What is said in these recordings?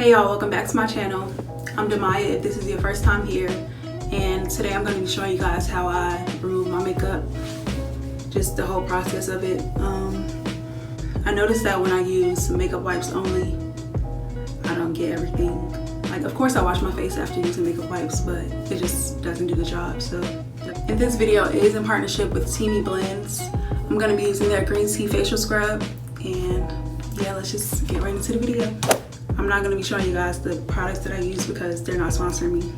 Hey y'all, welcome back to my channel. I'm DEMIYA if this is your first time here, and today I'm going to be showing you guys how I remove my makeup, just the whole process of it. I noticed that when I use makeup wipes only, I don't get everything. Like, of course I wash my face after using makeup wipes, but it just doesn't do the job. So, and this video is in partnership with DEMIYA Blends. I'm going to be using their green tea facial scrub, and yeah, let's just get right into the video. I'm not going to be showing you guys the products that I use because they're not sponsoring me.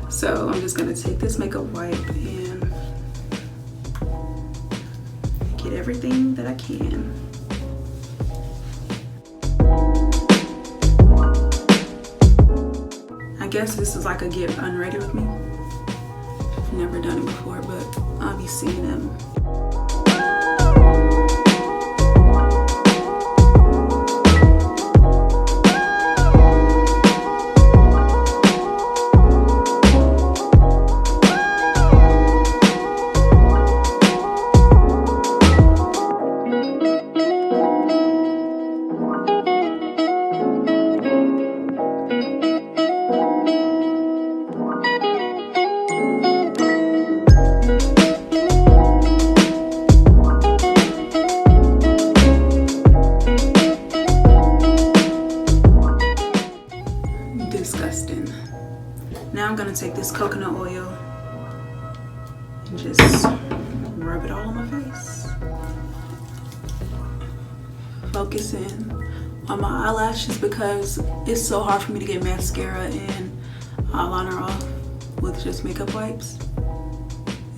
So I'm just going to take this makeup wipe and get everything that I can. I guess this is like a get unready with me. I've never done it before, but I'll be seeing them. Disgusting. Now I'm gonna take this coconut oil and just rub it all on my face. Focusing on my eyelashes because it's so hard for me to get mascara and eyeliner off with just makeup wipes.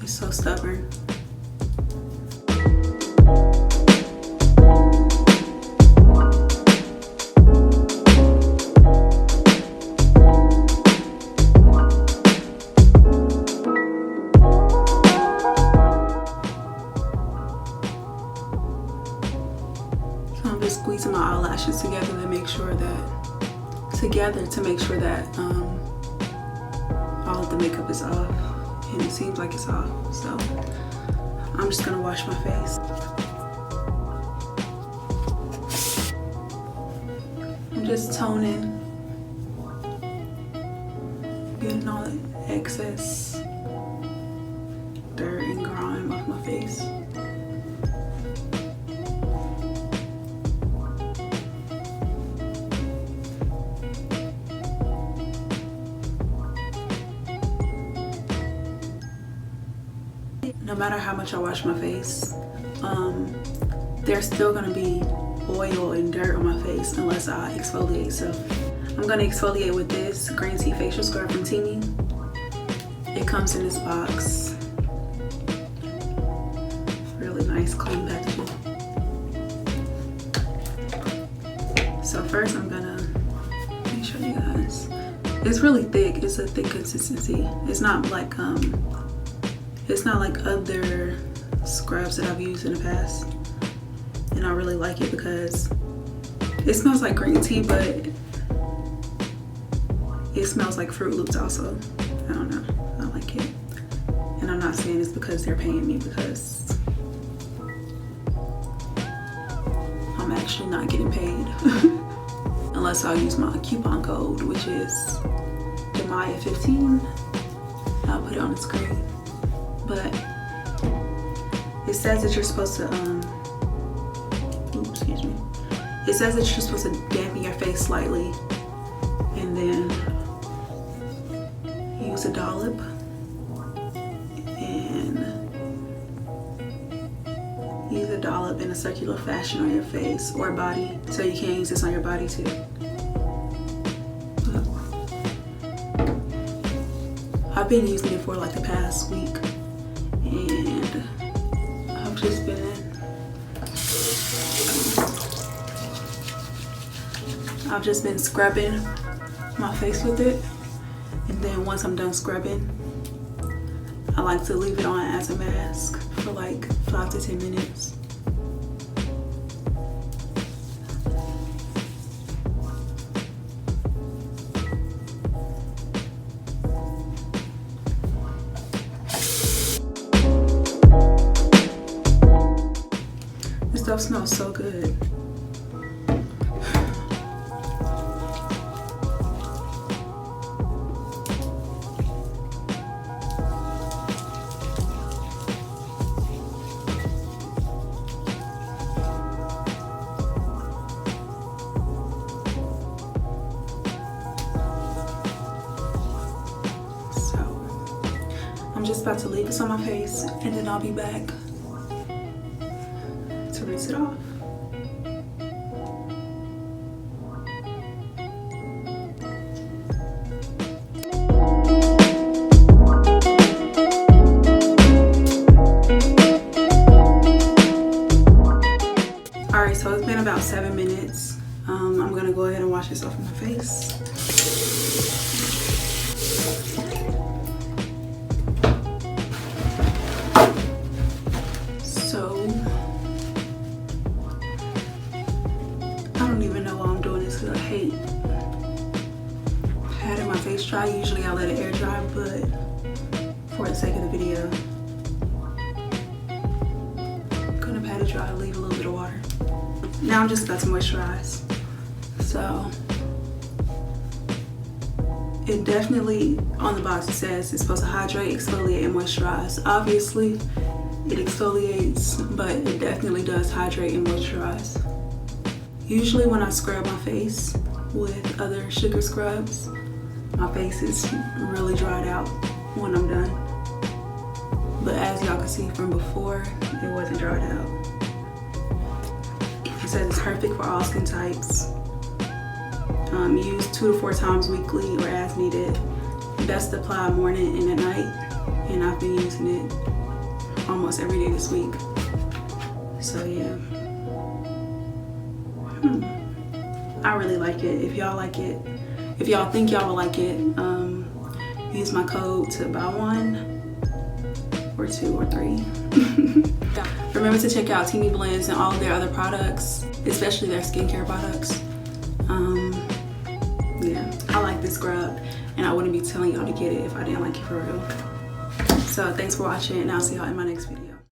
It's so stubborn. I'm just squeezing my eyelashes together to make sure that all of the makeup is off, and it seems like it's off. So I'm just gonna wash my face. I'm just toning, getting all the excess dirt and grime off my face. No matter how much I wash my face, there's still gonna be oil and dirt on my face unless I exfoliate. So I'm gonna exfoliate with this green tea facial scrub from DEMIYA. It comes in this box. Really nice, clean packaging. So first I'm gonna, let me show you guys. It's really thick. It's a thick consistency. It's not like other scrubs that I've used in the past, and I really like it because it smells like green tea, but it smells like Fruit Loops also. I don't know, I like it. And I'm not saying it's because they're paying me, because I'm actually not getting paid unless I use my coupon code, which is DEMIYA15. I'll put it on the screen. But it says that you're supposed to, excuse me. It says that you're supposed to dampen your face slightly and then use a dollop in a circular fashion on your face or body. So you can use this on your body too. I've been using it for like the past week. And I've just been scrubbing my face with it, and then once I'm done scrubbing, I like to leave it on as a mask for like 5 to 10 minutes. This stuff smells so good. just about to leave this on my face, and then I'll be back to rinse it off. Alright, so it's been about 7 minutes. I'm gonna go ahead and wash this off of my face. So, I don't even know why I'm doing this because I hate having my face dry. Usually I let it air dry, but for the sake of the video, I'm gonna pat it dry, leave a little bit of water. Now I'm just about to moisturize. So it definitely, on the box it says it's supposed to hydrate, exfoliate, and moisturize. Obviously it exfoliates, but it definitely does hydrate and moisturize. Usually when I scrub my face with other sugar scrubs, my face is really dried out when I'm done. But as y'all can see from before, it wasn't dried out. It says it's perfect for all skin types. Use 2 to 4 times weekly or as needed. Best apply morning and at night. And I've been using it almost every day this week. So yeah. I really like it. If y'all like it, if y'all think y'all will like it, use my code to buy 1 or 2 or 3. Remember to check out Teami Blends and all of their other products, especially their skincare products. Yeah, I like this scrub, and I wouldn't be telling y'all to get it if I didn't like it for real. So thanks for watching, and I'll see y'all in my next video.